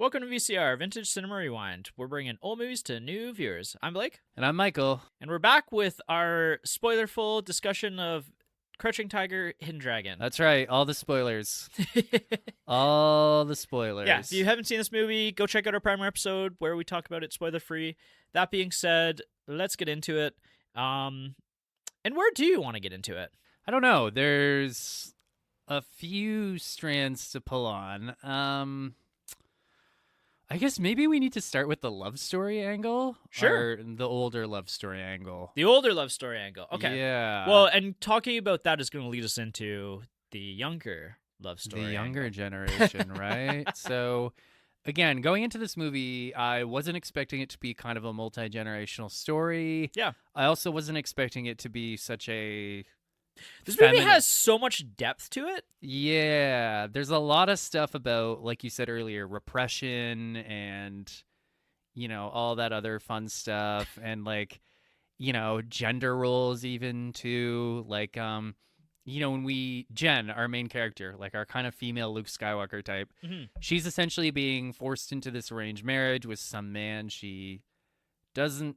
Welcome to VCR, Vintage Cinema Rewind. We're bringing old movies to new viewers. I'm Blake. And I'm Michael. And we're back with our spoilerful discussion of Crouching Tiger, Hidden Dragon. That's right. All the spoilers. All the spoilers. Yeah, if you haven't seen this movie, go check out our primer episode where we talk about it spoiler-free. That being said, let's get into it. And where do you want to get into it? I don't know. There's a few strands to pull on. I guess maybe we need to start with the love story angle. Sure. Or the older love story angle. The older love story angle. Okay. Yeah. Well, and talking about that is going to lead us into the younger love story. The younger angle. generation, right? So, again, going into this movie, I wasn't expecting it to be kind of a multi-generational story. Yeah. I also wasn't expecting it to be such a... This movie has so much depth to it. Yeah, there's a lot of stuff about, like you said earlier, repression and, all that other fun stuff. And, gender roles even, too. When Jen, our main character, our kind of female Luke Skywalker type, she's essentially being forced into this arranged marriage with some man she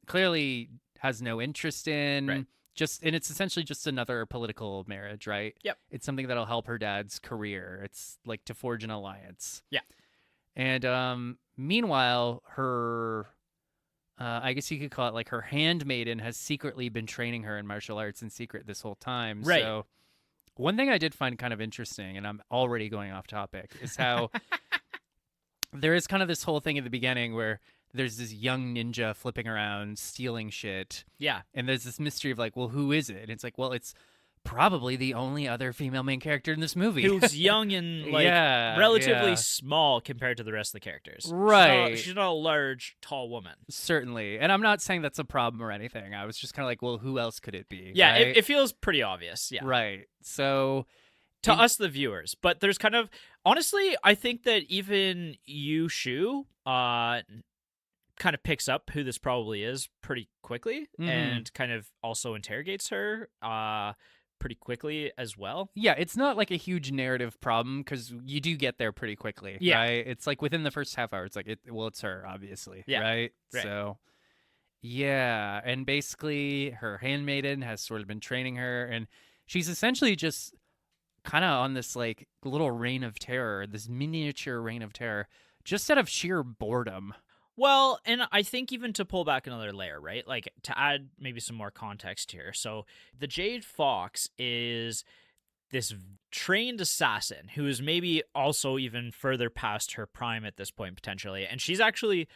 clearly has no interest in. Right. And it's essentially just another political marriage, right? Yep. It's something that'll help her dad's career. It's like to forge an alliance. Yeah. And meanwhile, her, I guess you could call it her handmaiden has secretly been training her in martial arts in secret this whole time. Right. So one thing I did find kind of interesting, and I'm already going off topic, is how there is kind of this whole thing at the beginning where there's this young ninja flipping around, stealing shit. Yeah. And there's this mystery of well, who is it? And it's it's probably the only other female main character in this movie. Who's young and relatively small compared to the rest of the characters. Right. She's not a large, tall woman. Certainly. And I'm not saying that's a problem or anything. I was just kind of well, who else could it be? Yeah, right? it feels pretty obvious. Yeah. Right. So to us, the viewers. But there's kind of, honestly, I think that even Yu Shu, kind of picks up who this probably is pretty quickly and kind of also interrogates her pretty quickly as well. Yeah, it's not a huge narrative problem because you do get there pretty quickly. Yeah. Right? It's within the first half hour, it's it's her, obviously. Yeah. Right? Right. So, yeah. And basically, her handmaiden has sort of been training her, and she's essentially just kind of on this little reign of terror, this miniature reign of terror, just out of sheer boredom. Well, and I think even to pull back another layer, right? To add maybe some more context here. So the Jade Fox is this trained assassin who is maybe also even further past her prime at this point, potentially. And she's actually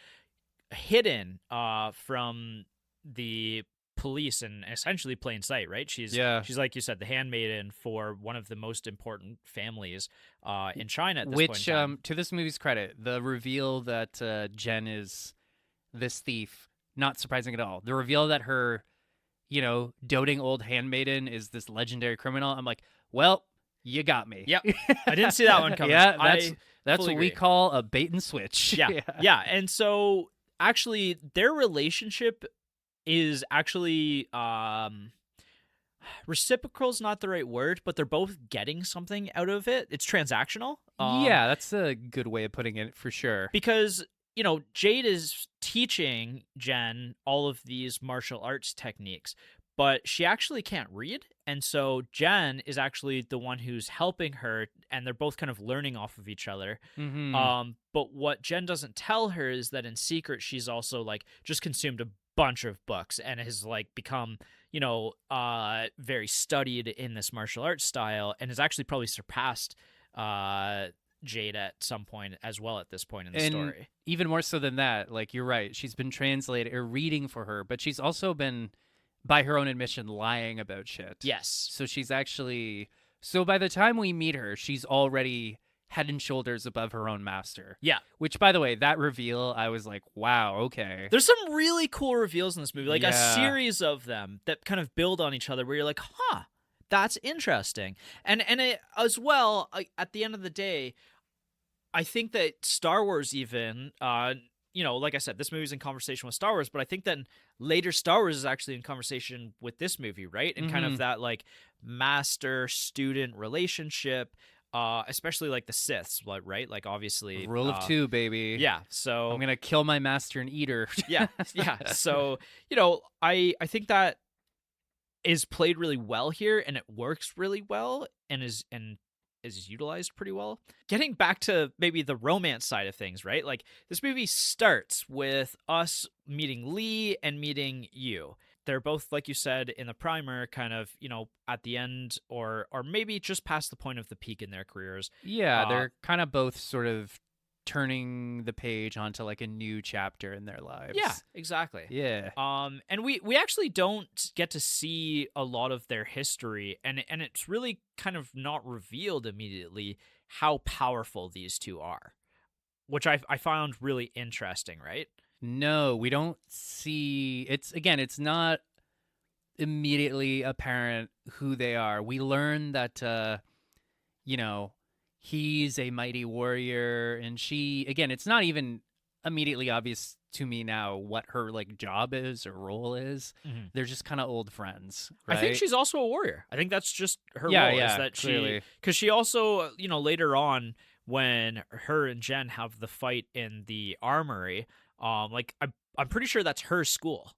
hidden from the police in essentially plain sight, right? She's like you said, the handmaiden for one of the most important families in China at this point in time. To this movie's credit, the reveal that Jen is this thief, not surprising at all. The reveal that her, doting old handmaiden is this legendary criminal, I'm well, you got me. Yep. I didn't see that one coming. Yeah, that's what we agree. call a bait and switch. Yeah. And so actually their relationship is actually reciprocal is not the right word, but they're both getting something out of it. It's transactional. Yeah, that's a good way of putting it for sure. Because, Jade is teaching Jen all of these martial arts techniques, but she actually can't read. And so Jen is actually the one who's helping her, and they're both kind of learning off of each other. But what Jen doesn't tell her is that in secret, she's also just consumed a bunch of books and has become very studied in this martial arts style, and has actually probably surpassed Jade at some point as well at this point in the story. Even more so than that, you're right, she's been translated or reading for her, but she's also been, by her own admission, lying about shit. Yes. So she's actually, by the time we meet her, she's already head and shoulders above her own master. Yeah. Which, by the way, that reveal, I was wow, okay. There's some really cool reveals in this movie, Yeah. a series of them that kind of build on each other where you're that's interesting. And it, as well, at the end of the day, I think that Star Wars even, like I said, this movie's in conversation with Star Wars, but I think that later Star Wars is actually in conversation with this movie, right? And kind of that master-student relationship especially like the Siths, right? Like obviously, Rule of two, baby. yeah. I'm So gonna kill my master and eat her. yeah, yeah. So I think that is played really well here, and it works really well, and is utilized pretty well. Getting back to maybe the romance side of things, right? Like this movie starts with us meeting Lee and meeting you. They're both, like you said in the primer, kind of at the end or maybe just past the point of the peak in their careers. Yeah, Uh, they're kind of both sort of turning the page onto like a new chapter in their lives. yeah, exactly. Yeah. And we actually don't get to see a lot of their history, and it's really kind of not revealed immediately how powerful these two are, which I found really interesting, right? No, we don't see it's not immediately apparent who they are. We learn that you know, he's a mighty warrior and she again, it's not even immediately obvious to me now what her like job is or role is. Mhm. They're just kind of old friends, I think right? she's also a warrior. I think that's just her Yeah, role, is yeah, that clearly. because she also, later on when her and Jen have the fight in the armory, like I'm pretty sure that's her school.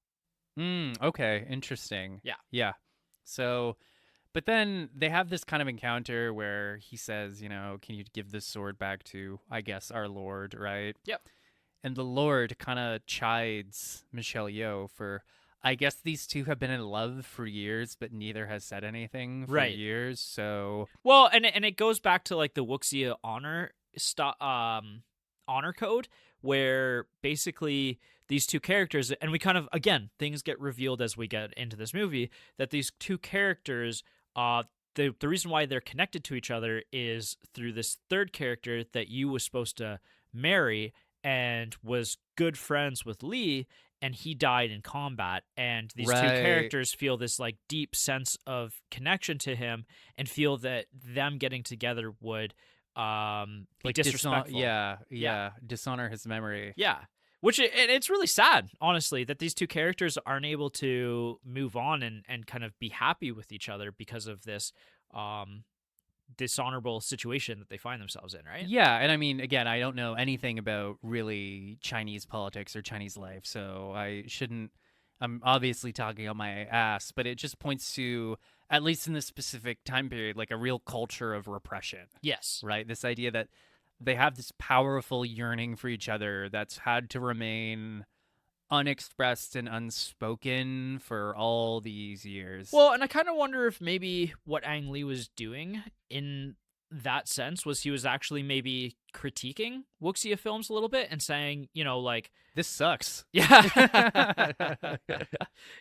Okay, interesting. Yeah. Yeah. So, but then they have this kind of encounter where he says, can you give this sword back to, I guess, our Lord, right? Yep. And the Lord kind of chides Michelle Yeoh for, I guess these two have been in love for years, but neither has said anything for Right. years. So, Well, and it goes back to like the wuxia honor code, where basically these two characters, and we kind of, again, things get revealed as we get into this movie, that these two characters, the reason why they're connected to each other is through this third character that you was supposed to marry and was good friends with Lee, and he died in combat, and these two right. characters feel this like deep sense of connection to him and feel that them getting together would be Like disrespectful. yeah, dishonor his memory. Yeah. Which it's really sad, honestly, that these two characters aren't able to move on and kind of be happy with each other because of this dishonorable situation that they find themselves in, right? Yeah, and I mean, again, I don't know anything about really Chinese politics or Chinese life, so I shouldn't. I'm obviously talking on my ass, but it just points to, at least in this specific time period, like a real culture of repression, Yes. right? This idea that they have this powerful yearning for each other that's had to remain unexpressed and unspoken for all these years. Well, and I kind of wonder if maybe what Ang Lee was doing in that sense was he was actually maybe critiquing wuxia films a little bit and saying, like, This sucks. yeah.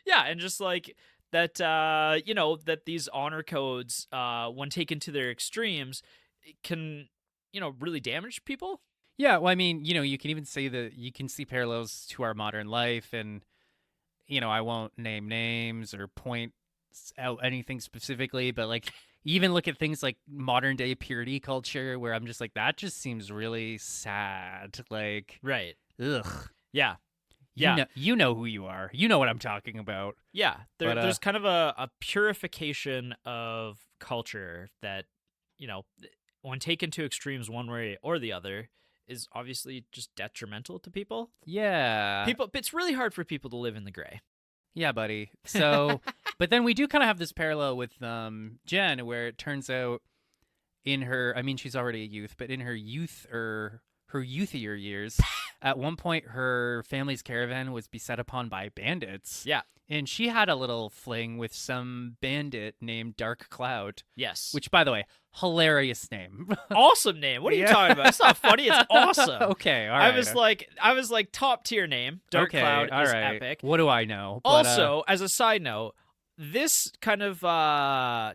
Yeah, and just like that, that these honor codes, when taken to their extremes, can, really damage people. Yeah, well, I mean, you can even say that you can see parallels to our modern life, and I won't name names or point out anything specifically, but like even look at things like modern day purity culture, where I'm just like, that just seems really sad. Like, Right. ugh. Yeah. You know who you are. You know what I'm talking about. Yeah. But, There's kind of a purification of culture that, when taken to extremes one way or the other, is obviously just detrimental to people. Yeah. It's really hard for people to live in the gray. Yeah, buddy. So, but then we do kind of have this parallel with Jen, where it turns out in her, I mean, she's already a youth, but in her youth or her youthier years, at one point her family's caravan was beset upon by bandits. Yeah. And she had a little fling with some bandit named Dark Cloud. Yes. Which, by the way, hilarious name. Awesome name. What are you talking about? It's not funny. It's awesome. Okay, all right. I was like top tier name. Dark Cloud is epic. What do I know? But, also, as a side note, this kind of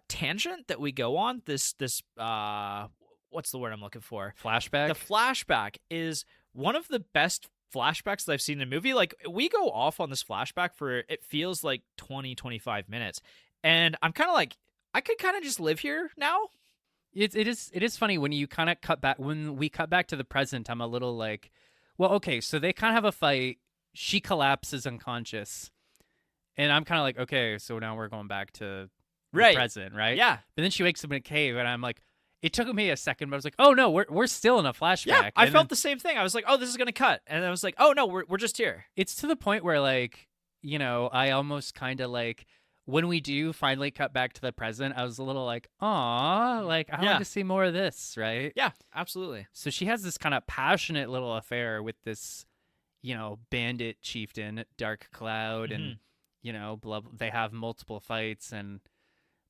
tangent that we go on, this what's the word I'm looking for? Flashback? The flashback is one of the best flashbacks that I've seen in a movie. Like, we go off on this flashback for, it feels like 20, 25 minutes. And I'm kind of like, I could kind of just live here now. It is funny when you kind of when we cut back to the present. I'm a little like, well, okay, so they kind of have a fight. She collapses unconscious. And I'm kind of like, okay, so now we're going back to the present, right? Yeah. But then she wakes up in a cave, and I'm like, it took me a second, but I was like, oh no, we're still in a flashback. Yeah, I And felt then the same thing. I was like, oh, this is gonna cut, and I was like, oh no, we're just here. it's to the point where like, I almost kind of like when we do finally cut back to the present, I was a little like, aw, like I want Yeah, to see more of this, right? yeah, absolutely. So she has this kind of passionate little affair with this, bandit chieftain, Dark Cloud, Hmm. and blah. They have multiple fights and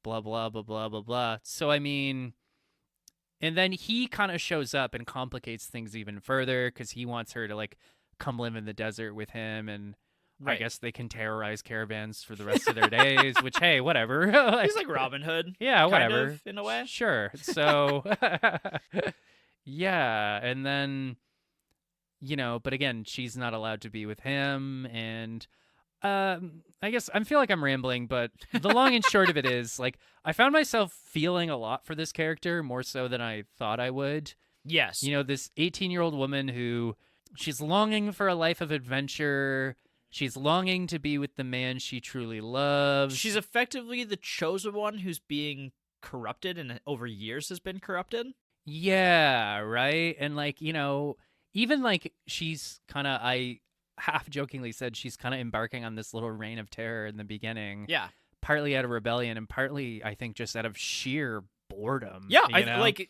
blah blah blah blah blah blah. So I mean, and then he kind of shows up and complicates things even further because he wants her to like come live in the desert with him, and I Right. guess they can terrorize caravans for the rest of their days. Which hey, whatever. He's like Robin Hood, Yeah, kind whatever. of in a way. Sure. So yeah, and then but again, she's not allowed to be with him, and I guess I feel like I'm rambling, but the long and short of it is like I found myself feeling a lot for this character more so than I thought I would. Yes, This 18-year-old woman who she's longing for a life of adventure. She's longing to be with the man she truly loves. she's effectively the chosen one who's being corrupted and over years has been corrupted. Yeah, right. And like, even like she's kind of, I half jokingly said she's kind of embarking on this little reign of terror in the beginning, Yeah, partly out of rebellion and partly, I think, just out of sheer boredom. yeah. You know? Like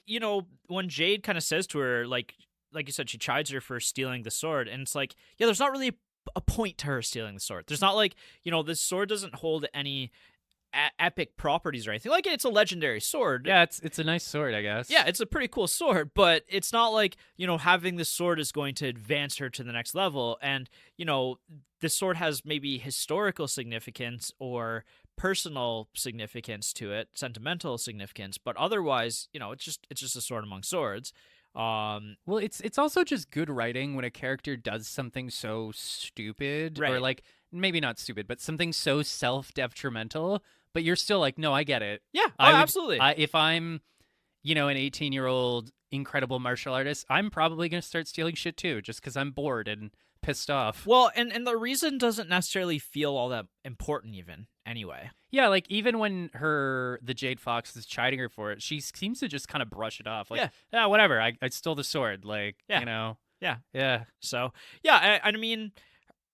when Jade kind of says to her, like you said, she chides her for stealing the sword, and it's like, yeah, there's not really a point to her stealing the sword. There's not like this sword doesn't hold any epic properties or anything. Like it's a legendary sword. Yeah, it's a nice sword, I guess. Yeah, it's a pretty cool sword, but it's not like, having this sword is going to advance her to the next level. And, this sword has maybe historical significance or personal significance to it, sentimental significance, but otherwise, it's just a sword among swords. Well, it's also just good writing when a character does something so stupid or Right. like maybe not stupid, but something so self-detrimental, but you're still like, no, I get it. Yeah, oh, I would absolutely. if I'm, an 18-year-old incredible martial artist, I'm probably going to start stealing shit too just cuz I'm bored and pissed off. Well, and the reason doesn't necessarily feel all that important even anyway. Yeah, like even when the Jade Fox is chiding her for it, she seems to just kind of brush it off like, Yeah. whatever, I stole the sword, like, Yeah. Yeah. Yeah. So, yeah, I mean,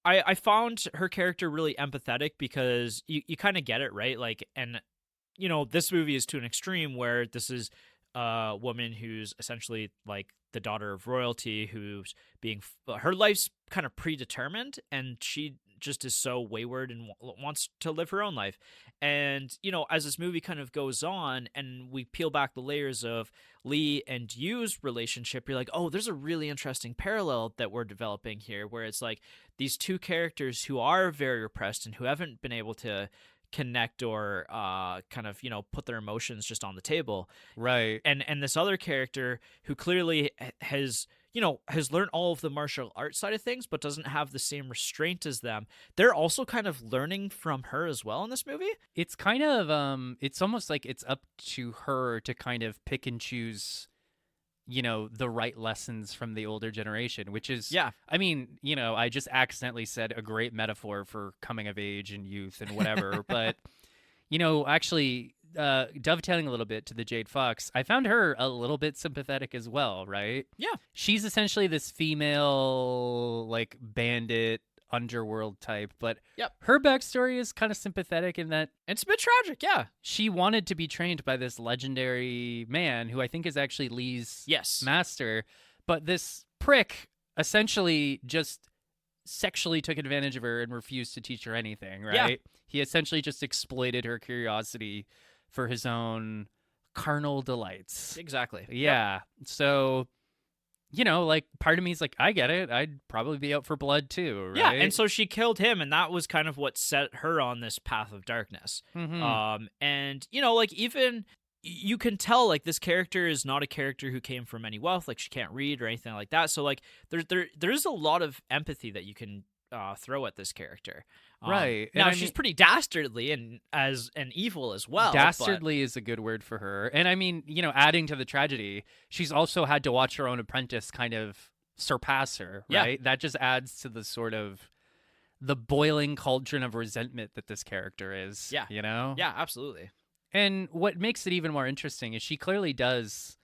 I found her character really empathetic because you kind of get it, right? Like, and this movie is to an extreme where this is a woman who's essentially like the daughter of royalty, who's her life's kind of predetermined, and she just is so wayward and wants to live her own life. And as this movie kind of goes on and we peel back the layers of Lee and Yu's relationship, you're like, oh, there's a really interesting parallel that we're developing here, where it's like these two characters who are very repressed and who haven't been able to connect or kind of put their emotions just on the table, Right. and this other character who clearly has learned all of the martial arts side of things but doesn't have the same restraint as them. They're also kind of learning from her as well in this movie. It's kind of it's almost like it's up to her to kind of pick and choose the right lessons from the older generation, which is, Yeah. I mean, I just accidentally said a great metaphor for coming of age and youth and whatever. But actually, dovetailing a little bit to the Jade Fox, I found her a little bit sympathetic as well, right? Yeah. She's essentially this female like bandit underworld type, but Yep. her backstory is kind of sympathetic in that It's a bit tragic. Yeah. she wanted to be trained by this legendary man who I think is actually Lee's Yes. master, but this prick essentially just sexually took advantage of her and refused to teach her anything, right? Yeah. He essentially just exploited her curiosity for his own carnal delights. Exactly. Yep. Yeah. So, like part of me is like, I get it. I'd probably be out for blood too, right? Yeah, and so she killed him, and that was kind of what set her on this path of darkness. Mhm. And like even you can tell like this character is not a character who came from any wealth, like she can't read or anything like that. So like there's a lot of empathy that you can throw at this character. Right. Now And I she's mean- pretty dastardly and evil as well. but- Dastardly is a good word for her. And I mean, adding to the tragedy, she's also had to watch her own apprentice kind of surpass her, Yeah. right? That just adds to the sort of the boiling cauldron of resentment that this character is. Yeah. You know? Yeah, absolutely. And what makes it even more interesting is she clearly does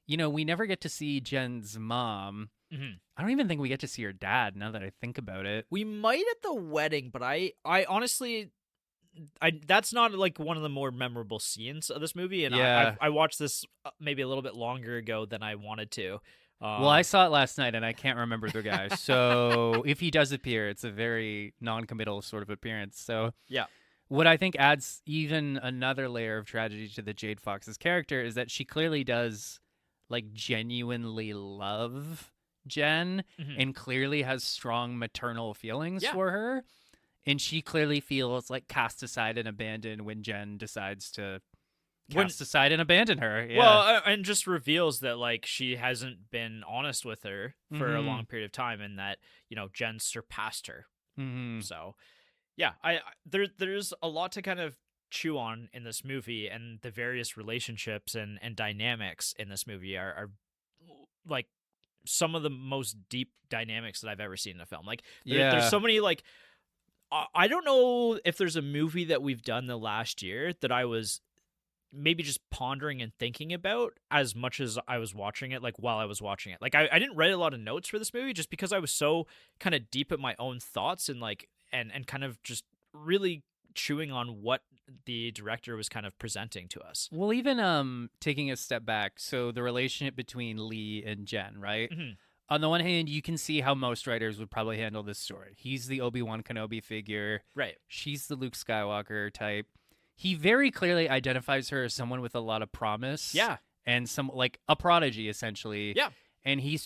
we never get to see Jen's mom. Mhm. I don't even think we get to see her dad now that I think about it. We might at the wedding, but I honestly, that's not like one of the more memorable scenes of this movie, and Yeah. I watched this maybe a little bit longer ago than I wanted to. Well, I saw it last night and I can't remember the guy. So if he does appear, it's a very non-committal sort of appearance. So Yeah. what I think adds even another layer of tragedy to the Jade Fox's character is that she clearly does like genuinely love Jen Mhm. and clearly has strong maternal feelings Yeah. for her. And she clearly feels like cast aside and abandoned when Jen decides to cast aside and abandon her. Yeah. Well, and just reveals that like she hasn't been honest with her for a Mhm. long period of time, and that Jen surpassed her. Mhm. So yeah, there's a lot to kind of chew on in this movie, and the various relationships and dynamics in this movie are like some of the most deep dynamics that I've ever seen in a film. Like there's Yeah. so many like I don't know if there's a movie that we've done the last year that I was maybe just pondering and thinking about as much as I was watching it, like while I was watching it. Like I didn't write a lot of notes for this movie just because I was so kind of deep in my own thoughts and like and kind of just really chewing on what the director was kind of presenting to us. Well, even taking a step back, so the relationship between Lee and Jen, right? Hmm. On the one hand, you can see how most writers would probably handle this story. He's the Obi-Wan Kenobi figure. Right. She's the Luke Skywalker type. He very clearly identifies her as someone with a lot of promise. Yeah. And some like a prodigy essentially. Yeah. And he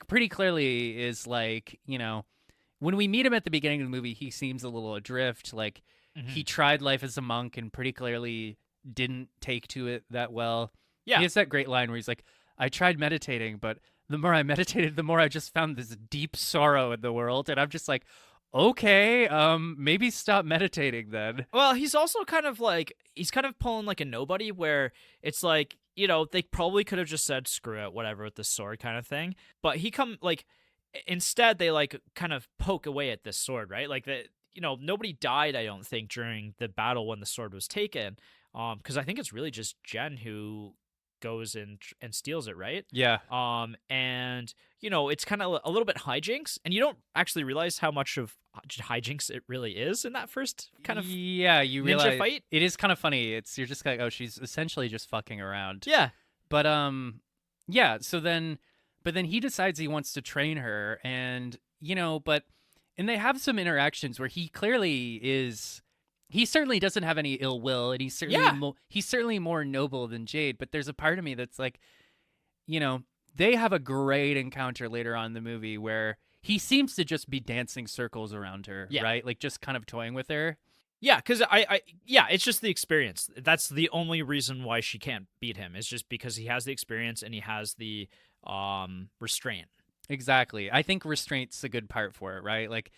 pretty clearly is like, when we meet him at the beginning of the movie, he seems a little adrift. Like he tried life as a monk and pretty clearly didn't take to it that well. Yeah. He has that great line where he's like, I tried meditating, but the more I meditated, the more I just found this deep sorrow in the world. And I'm just like, okay, maybe stop meditating then. Well, he's also kind of like he's kind of pulling like a nobody where it's like, they probably could have just said screw it, whatever with this sword kind of thing. But instead they like kind of poke away at this sword, right? Like nobody died, I don't think, during the battle when the sword was taken. Because I think it's really just Jen who goes and steals it, right? Yeah. And it's kind of a little bit hijinks, and you don't actually realize how much of hijinks it really is in that first kind of you ninja realize fight. It is kind of funny. You're just like, oh, she's essentially just fucking around. Yeah. But yeah. But then he decides he wants to train her, and and they have some interactions where he clearly is. He certainly doesn't have any ill will, and he's certainly more noble than Jade. But there's a part of me that's like, they have a great encounter later on in the movie where he seems to just be dancing circles around her, right? Like just kind of toying with her. Yeah, because it's just the experience. That's the only reason why she can't beat him. Is just because he has the experience and he has the restraint. Exactly. I think restraint's a good part for it, right? Like,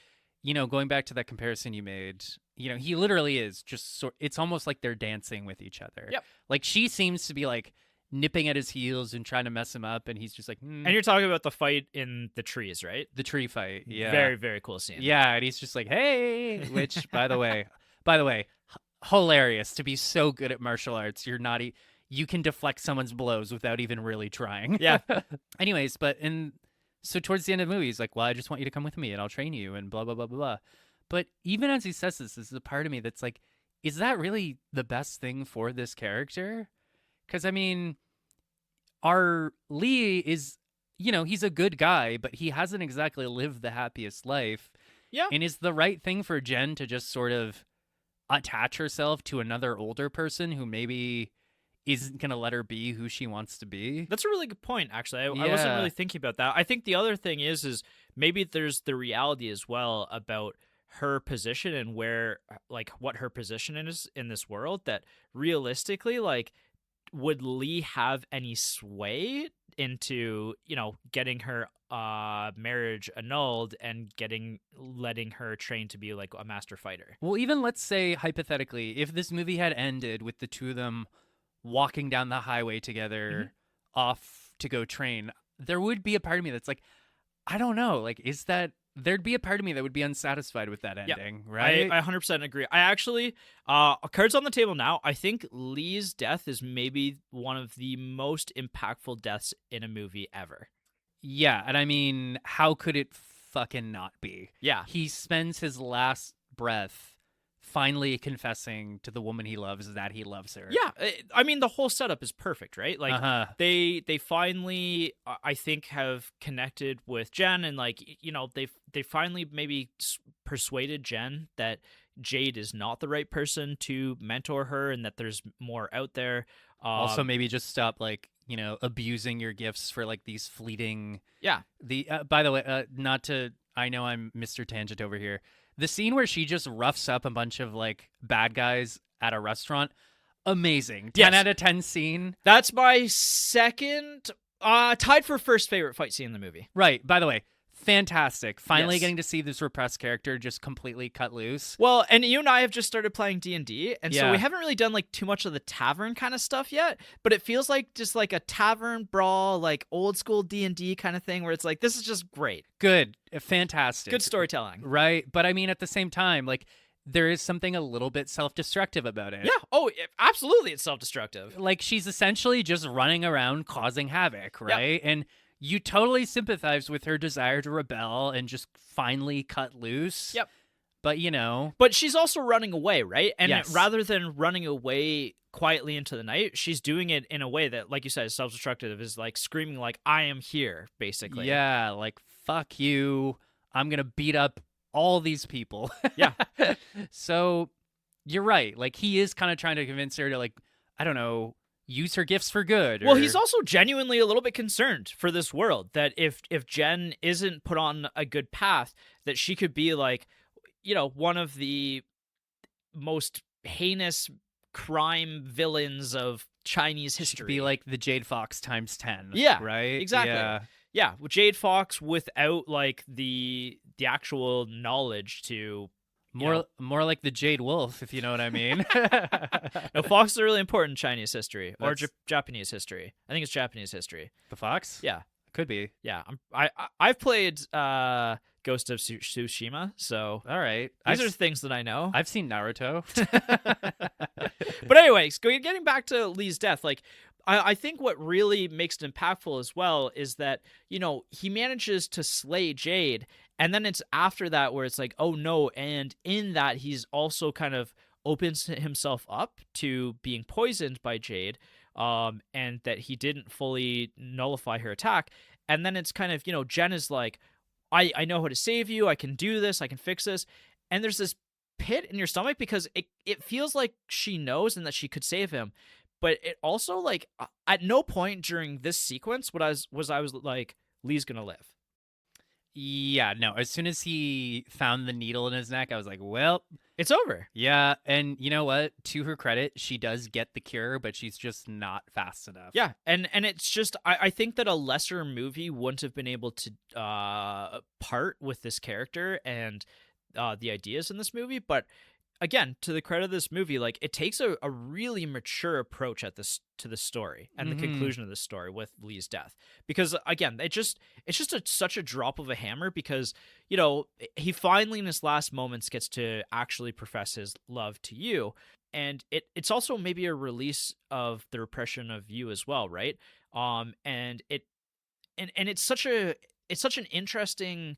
going back to that comparison you made, he literally is just it's almost like they're dancing with each other. Yep. Like she seems to be like nipping at his heels and trying to mess him up, and he's just like, And you're talking about the fight in the trees, right? The tree fight. Yeah. Very, very cool scene. Yeah, and he's just like, hey, which by the way, hilarious to be so good at martial arts. You can deflect someone's blows without even really trying. Yeah. Anyways, so towards the end of the movie, he's like, well, I just want you to come with me and I'll train you and blah, blah, blah, blah, blah. But even as he says this is a part of me that's like, is that really the best thing for this character? Because, I mean, our Lee is, he's a good guy, but he hasn't exactly lived the happiest life. Yeah. And is the right thing for Jen to just sort of attach herself to another older person who maybe isn't going to let her be who she wants to be? That's a really good point, actually. I wasn't really thinking about that. I think the other thing is maybe there's the reality as well about her position and where, like, what her position is in this world, that realistically, like, would Lee have any sway into, getting her marriage annulled and letting her train to be like a master fighter? Well, even let's say hypothetically, if this movie had ended with the two of them walking down the highway together off to go train, there would be a part of me that's like, I don't know. Like, is that there'd be a part of me that would be unsatisfied with that Yeah. ending, I right? 100% agree. I actually, cards on the table now. I think Lee's death is maybe one of the most impactful deaths in a movie ever. Yeah, and I mean, how could it fucking not be? Yeah. He spends his last breath finally confessing to the woman he loves that he loves her. Yeah, I mean the whole setup is perfect, right? Like Uh-huh. they finally I think have connected with Jen, and like they finally maybe persuaded Jen that Jade is not the right person to mentor her, and that there's more out there. Also, maybe just stop like, abusing your gifts for like these fleeting Yeah. by the way, not to I know I'm Mr. Tangent over here. The scene where she just roughs up a bunch of like bad guys at a restaurant, amazing. 10 Yes. out of 10 scene. That's my second tied for first favorite fight scene in the movie. Right. By the way, fantastic. Finally Yes. getting to see this repressed character just completely cut loose. Well, and you and I have just started playing D&D, and so Yeah. we haven't really done like too much of the tavern kind of stuff yet, but it feels like just like a tavern brawl, like old school D&D kind of thing where it's like this is just great. Good. Fantastic. Good storytelling. Right. But I mean, at the same time, like, there is something a little bit self-destructive about it. Yeah. Oh, absolutely it's self-destructive. Like, she's essentially just running around causing havoc, right? And you totally sympathize with her desire to rebel and just finally cut loose. Yep. But, But she's also running away, right? And Yes. rather than running away quietly into the night, she's doing it in a way that, like you said, is self-destructive, is like screaming like, I am here, basically. yeah, like, fuck you. I'm going to beat up all these people. Yeah. So, you're right. Like, he is kind of trying to convince her to, like, I don't know, use her gifts for good. Well, or- he's also genuinely a little bit concerned for this world, that if Jen isn't put on a good path, that she could be like, one of the most heinous crime villains of Chinese She history. could be like the Jade Fox times 10. Yeah, Right? exactly. Yeah. Yeah, with Jade Fox without like the actual knowledge to More like the Jade Wolf, if you know what I mean. No, foxes are really important in Chinese history or That's- Japanese history. I think it's Japanese history. The fox? Yeah, Could be. yeah. I've played Ghost of Tsushima, so All right. these are things that I know. I've seen Naruto. But anyways, getting back to Lee's death, like I think what really makes it impactful as well is that, he manages to slay Jade, and then it's after that where it's like, oh no, and in that he's also kind of opens himself up to being poisoned by Jade, and that he didn't fully nullify her attack. And then it's kind of, Jen is like, I know how to save you, I can do this, I can fix this. And there's this pit in your stomach because it feels like she knows and that she could save him. But it also, like, at no point during this sequence I was like, Lee's gonna live. Yeah, no. As soon as he found the needle in his neck, I was like, well, It's over. yeah. And you know what? To her credit, she does get the cure, but she's just not fast enough. Yeah, and it's just I think that a lesser movie wouldn't have been able to part with this character and the ideas in this movie. But again, to the credit of this movie, like, it takes a really mature approach to the story and the conclusion of the story with Lee's death. Because again, it's just such a drop of a hammer, because he finally in his last moments gets to actually profess his love to you, and it's also maybe a release of the repression of you as well, right? And it's such an interesting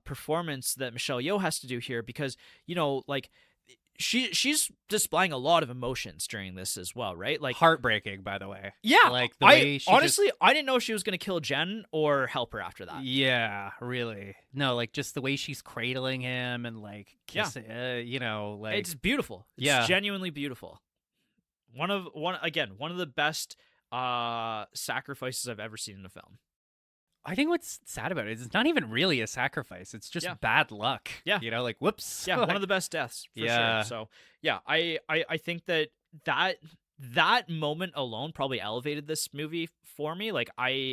performance that Michelle Yeoh has to do here, because like she's displaying a lot of emotions during this as well, right? Like, Heartbreaking, by the way. yeah, Like the way she honestly I didn't know she was gonna kill Jen or help her after that. Yeah, really. No, like just the way she's cradling him and like kissing, like It's beautiful. It's Yeah. genuinely beautiful. One of the best sacrifices I've ever seen in a film. I think what's sad about it is it's not even really a sacrifice. It's just Yeah. bad luck. Yeah. Like whoops. Yeah, one of the best deaths for Yeah. sure. So yeah, I think that moment alone probably elevated this movie for me. Like, I'll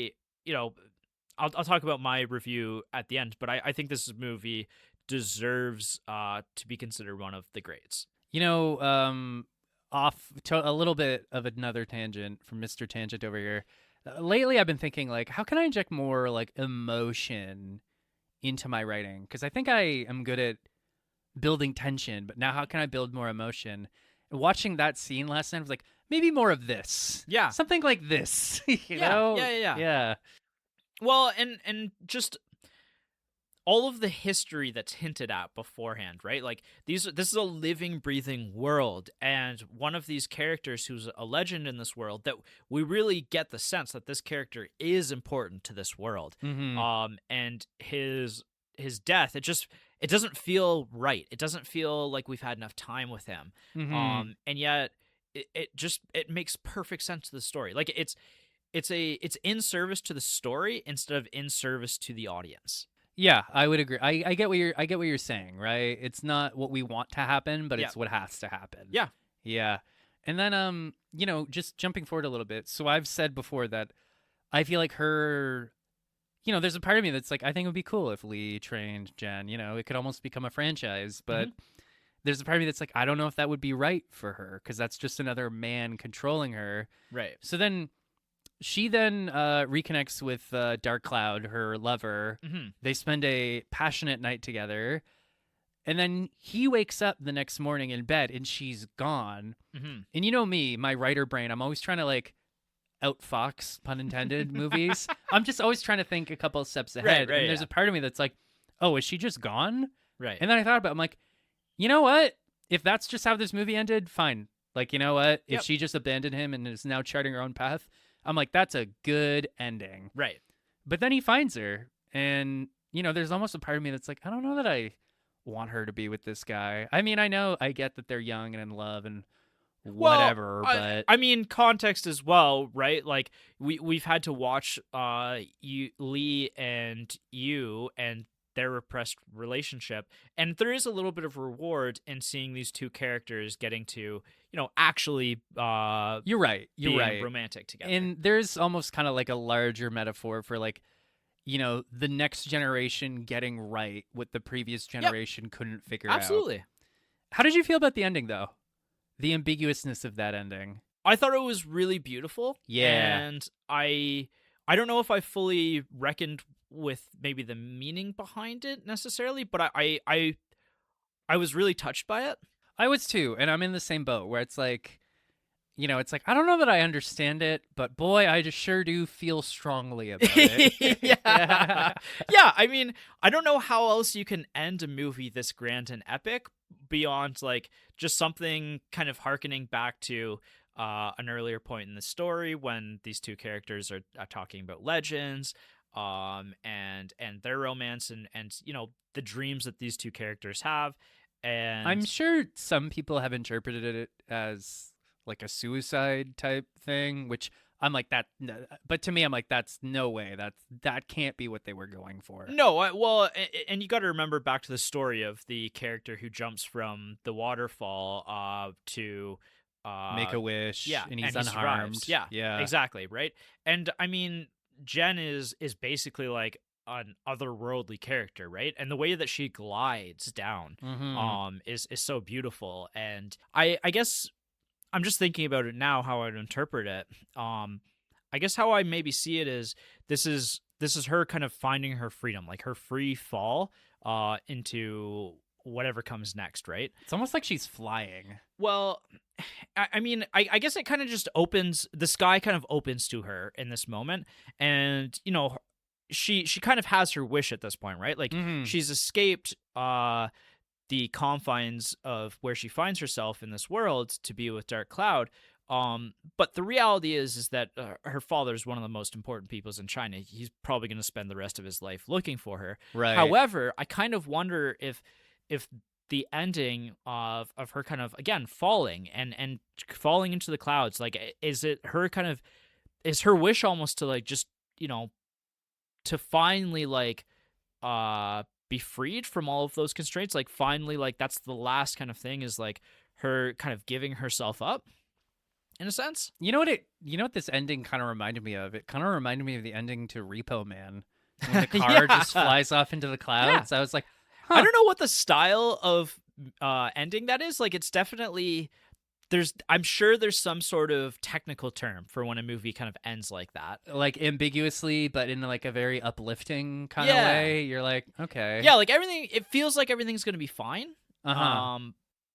talk about my review at the end, but I think this movie deserves to be considered one of the greats. Off to a little bit of another tangent from Mr. Tangent over here. lately I've been thinking like, how can I inject more like emotion into my writing? Because I think I am good at building tension, but now how can I build more emotion? Watching that scene last night, I was like, maybe more of this, Yeah. something like this, you Yeah. know? Yeah. Yeah. Yeah. Yeah. Well, and just all of the history that's hinted at beforehand, right? Like this is a living, breathing world, and one of these characters who's a legend in this world that we really get the sense that this character is important to this world. Mm-hmm. And his death, it doesn't feel right. It doesn't feel like we've had enough time with him. Mm-hmm. And yet it makes perfect sense to the story. Like it's in service to the story instead of in service to the audience. Yeah, I would agree. I get what you're saying, right? It's not what we want to happen, but Yeah. it's what has to happen. Yeah. Yeah. And then just jumping forward a little bit. So I've said before that I feel like her, there's a part of me that's like, I think it would be cool if Lee trained Jen. It could almost become a franchise, but Mhm. there's a part of me that's like, I don't know if that would be right for her because that's just another man controlling her. Right. So then she then reconnects with Dark Cloud, her lover. Mhm. They spend a passionate night together. And then he wakes up the next morning in bed and she's gone. Mhm. And you know me, my writer brain, I'm always trying to like outfox, pun intended, movies. I'm just always trying to think a couple of steps ahead. Right, And there's yeah. a part of me that's like, oh, is she just gone? Right. And then I thought about it, I'm like, you know what? If that's just how this movie ended, fine. Like, you know what? If Yep. she just abandoned him and is now charting her own path, I'm like, that's a good ending. Right. But then he finds her. And, there's almost a part of me that's like, I don't know that I want her to be with this guy. I mean, I get that they're young and in love and whatever, Well, but I mean context as well, right? Like we've had to watch Lee and you and their repressed relationship, and there is a little bit of reward in seeing these two characters getting to actually you're right. You're being right. romantic together. And there's almost kind of like a larger metaphor for like, the next generation getting right what the previous generation couldn't figure out. Absolutely. How did you feel about the ending though? The ambiguousness of that ending. I thought it was really beautiful. Yeah. And I don't know if I fully reckoned with maybe the meaning behind it necessarily, but I was really touched by it. I was too, and I'm in the same boat where it's like, it's like I don't know that I understand it, but boy, I just sure do feel strongly about it. Yeah. Yeah, I mean, I don't know how else you can end a movie this grand and epic beyond like just something kind of harkening back to an earlier point in the story when these two characters are talking about legends and their romance and the dreams that these two characters have. And I'm sure some people have interpreted it as like a suicide type thing, which I'm like that. But to me, I'm like, that's no way. That can't be what they were going for. No, and you got to remember back to the story of the character who jumps from the waterfall to Make a wish, yeah, and he's he unharmed. survives. Yeah, yeah, exactly, right. And I mean, Jen is basically like an otherworldly character, right? And the way that she glides down is so beautiful. And I guess I'm just thinking about it now, how I'd interpret it. I guess how I maybe see it is this is her kind of finding her freedom, like her free fall into whatever comes next, right? It's almost like she's flying. Well, I mean, I guess it kind of just opens, the sky kind of opens to her in this moment, and she kind of has her wish at this point, right? Like she's escaped the confines of where she finds herself in this world to be with Dark Cloud. But the reality is that her father is one of the most important peoples in China. He's probably going to spend the rest of his life looking for her. Right. However, I kind of wonder if the ending of her kind of again falling and falling into the clouds, like is her wish almost to like just to finally like be freed from all of those constraints, like finally like that's the last kind of thing, is like her kind of giving herself up in a sense. You know what this ending kind of reminded me of? It kind of reminded me of the ending to Repo Man when the car just flies off into the clouds. I was like, I don't know what the style of ending that is. Like it's definitely I'm sure there's some sort of technical term for when a movie kind of ends like that. Like ambiguously, but in like a very uplifting kind of Yeah. way. You're like, okay. Yeah, like everything, it feels like everything's going to be fine. Uh-huh.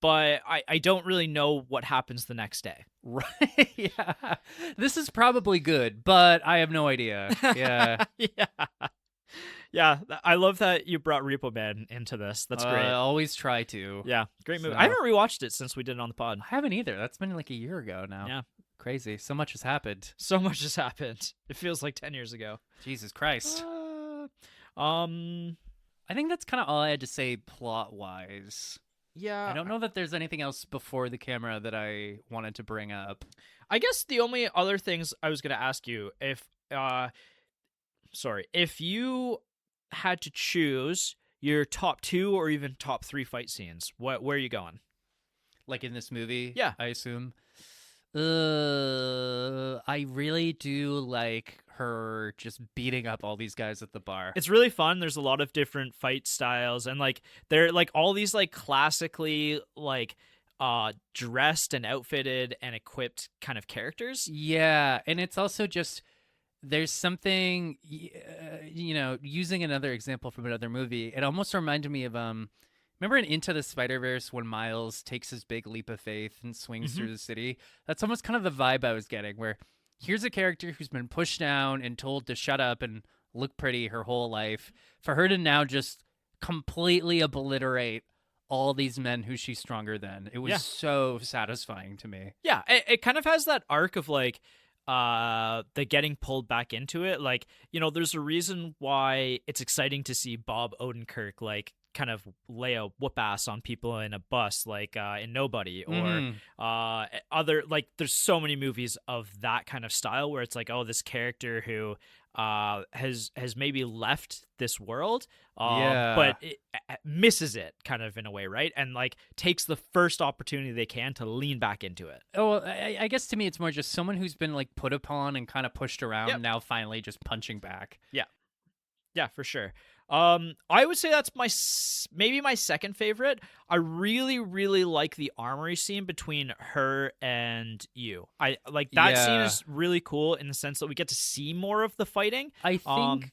But I don't really know what happens the next day. Right. Yeah. This is probably good, but I have no idea. Yeah. Yeah. Yeah, I love that you brought Repo Man into this. That's great. Always try to. Yeah, great movie. So- I haven't rewatched it since we did it on the pod. I haven't either. That's been like a year ago now. Yeah. Crazy. So much has happened. So much has happened. It feels like 10 years ago. Jesus Christ. Um, I think that's kind of all I had to say plot-wise. yeah. I don't know that there's anything else before the camera that I wanted to bring up. I guess the only other things I was going to ask you, if you had to choose your top 2 or even top 3 fight scenes, where are you going? Like in this movie, Yeah. I assume. I really do like her just beating up all these guys at the bar. It's really fun. There's a lot of different fight styles, and like they're like all these like classically like dressed and outfitted and equipped kind of characters. Yeah, and it's also just there's something using another example from another movie. It almost reminded me of remember in Into the Spider-Verse when Miles takes his big leap of faith and swings through the city? That's almost kind of the vibe I was getting, where here's a character who's been pushed down and told to shut up and look pretty her whole life. For her to now just completely obliterate all these men who she's stronger than. It was so satisfying to me. Yeah, it kind of has that arc of like the getting pulled back into it. Like, there's a reason why it's exciting to see Bob Odenkirk like kind of lay a whoop ass on people in a bus, like in Nobody, or other, like there's so many movies of that kind of style where it's like, oh, this character who has maybe left this world, but it misses it kind of in a way, right? And like takes the first opportunity they can to lean back into it. Oh, I guess to me it's more just someone who's been like put upon and kind of pushed around, now finally just punching back. Yeah, for sure. I would say that's maybe my second favorite. I really, really like the armory scene between her and you. I like that scene is really cool in the sense that we get to see more of the fighting. I think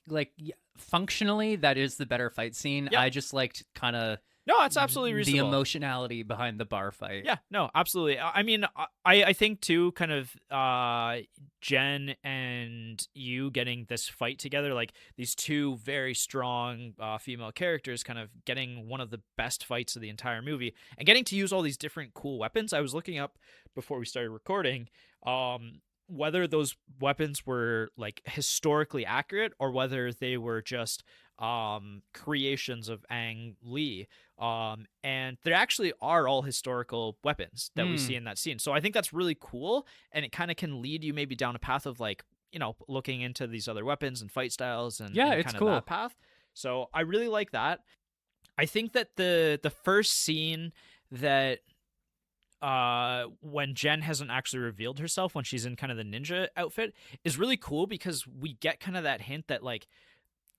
functionally that is the better fight scene. I just liked kind of No, it's absolutely reasonable. the emotionality behind the bar fight. Yeah, no, absolutely. I mean, I think too, kind of Jen and you getting this fight together, like these two very strong female characters kind of getting one of the best fights of the entire movie and getting to use all these different cool weapons. I was looking up before we started recording whether those weapons were like historically accurate or whether they were just creations of Ang Lee. And there actually are all historical weapons that we see in that scene. So I think that's really cool. And it kind of can lead you maybe down a path of like, looking into these other weapons and fight styles and it's kind of cool. that path. So I really like that. I think that the first scene that when Jen hasn't actually revealed herself, when she's in kind of the ninja outfit, is really cool because we get kind of that hint that like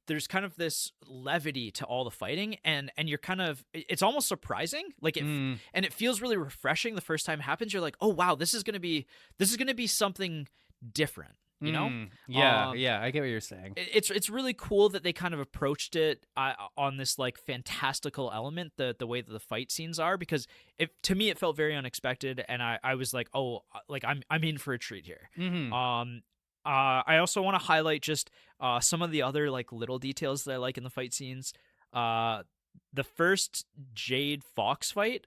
there's kind of this levity to all the fighting, and you're kind of, it's almost surprising, like and it feels really refreshing the first time it happens. You're like, oh wow, this is gonna be something different, you know? Yeah, I get what you're saying. It's really cool that they kind of approached it on this like fantastical element, the way that the fight scenes are, because to me it felt very unexpected, and I was like, oh, like I'm in for a treat here. I also want to highlight just some of the other like little details that I like in the fight scenes. The first Jade Fox fight,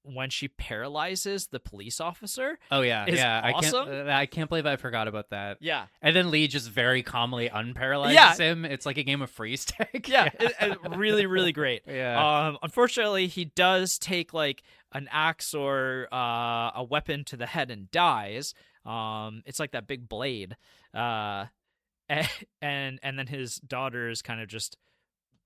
when she paralyzes the police officer. Oh yeah, is awesome. I can't believe I forgot about that. Yeah, and then Lee just very calmly unparalyzes him. It's like a game of freeze tag. It really, really great. Unfortunately, he does take like an axe or a weapon to the head and dies. It's like that big blade, and then his daughter is kind of just,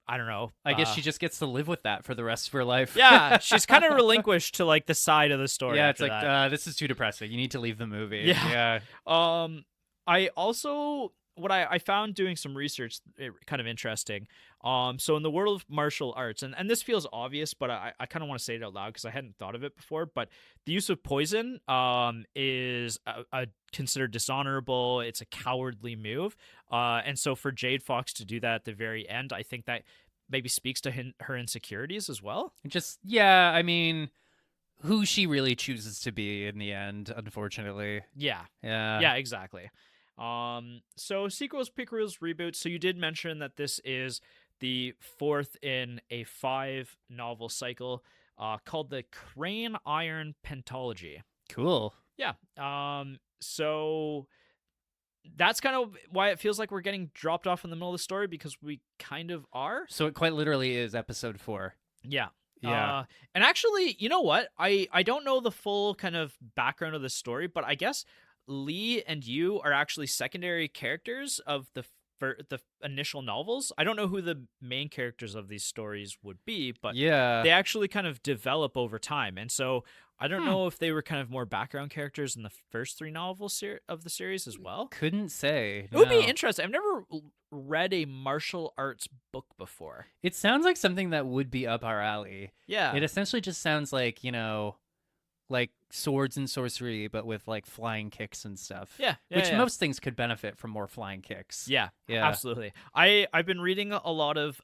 I don't know. I guess she just gets to live with that for the rest of her life. Yeah, she's kind of relinquished to like the side of the story. Yeah, it's like that. this is too depressing. You need to leave the movie. Yeah. I also what I found doing some research kind of interesting. So in the world of martial arts, and this feels obvious, but I kind of want to say it out loud because I hadn't thought of it before. But the use of poison is a considered dishonorable. It's a cowardly move. And so for Jade Fox to do that at the very end, I think that maybe speaks to her insecurities as well. Just, yeah, I mean, who she really chooses to be in the end, unfortunately. Yeah. Yeah. Yeah, exactly. So sequels, prequels, reboots. So you did mention that this is the fourth in a 5-novel cycle called the Crane Iron Pentology. Cool. Yeah. So that's kind of why it feels like we're getting dropped off in the middle of the story, because we kind of are. So it quite literally is episode 4. Yeah. Yeah. And actually, you know what? I don't know the full kind of background of the story, but I guess Lee and you are actually secondary characters of the initial novels. I don't know who the main characters of these stories would be, but Yeah. they actually kind of develop over time. And so I don't know if they were kind of more background characters in the first 3 novels of the series as well. Couldn't say. It would be No. interesting. I've never read a martial arts book before. It sounds like something that would be up our alley. Yeah. It essentially just sounds like, like swords and sorcery, but with like flying kicks and stuff. Yeah. Which most things could benefit from more flying kicks. Yeah, Yeah. absolutely. I've been reading a lot of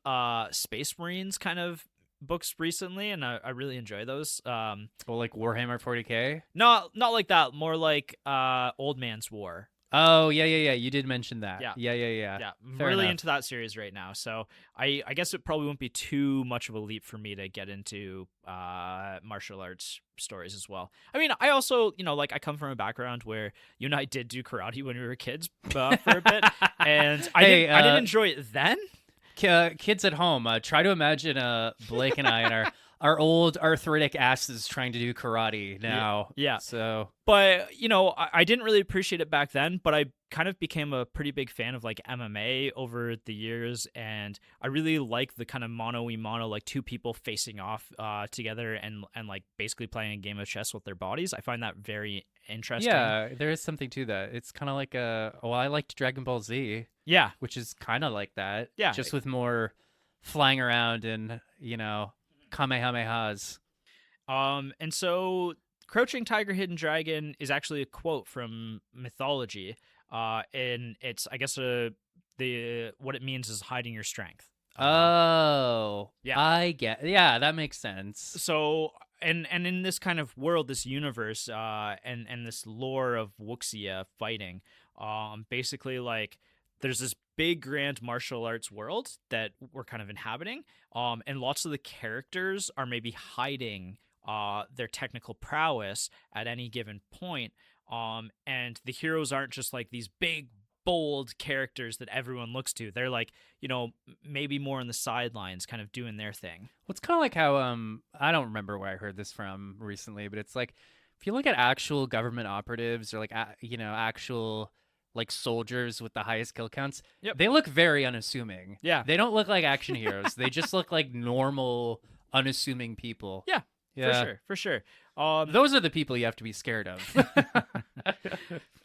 Space Marines kind of books recently, and I really enjoy those. Well, like Warhammer 40K? Not like that, more like Old Man's War. Oh, yeah. You did mention that. Yeah. Yeah. Yeah, I'm Fair really enough. into that series right now. So I guess it probably won't be too much of a leap for me to get into martial arts stories as well. I mean, I also, like I come from a background where you and I did do karate when we were kids for a bit, and I didn't enjoy it then. Kids at home, try to imagine Blake and I and our old arthritic asses trying to do karate now. Yeah. So, but I didn't really appreciate it back then, but I kind of became a pretty big fan of like MMA over the years, and I really like the kind of mono like 2 people facing off together and like basically playing a game of chess with their bodies. I find that very interesting. yeah, there is something to that. It's kind of like I liked Dragon Ball Z. Yeah. Which is kind of like that. Yeah. Just with more flying around and, kamehamehas. And so Crouching Tiger, Hidden Dragon is actually a quote from mythology. And it's, I guess, what it means is hiding your strength. Oh, yeah. Yeah, that makes sense. So, and in this kind of world, this universe, and this lore of wuxia fighting, basically like there's this big grand martial arts world that we're kind of inhabiting, and lots of the characters are maybe hiding their technical prowess at any given point, and the heroes aren't just like these big bold characters that everyone looks to. They're like, maybe more on the sidelines kind of doing their thing. Well, it's kind of like how I don't remember where I heard this from recently, but it's like if you look at actual government operatives or like actual like soldiers with the highest kill counts, they look very unassuming. Yeah. They don't look like action heroes. They just look like normal, unassuming people. Yeah. For sure. Those are the people you have to be scared of.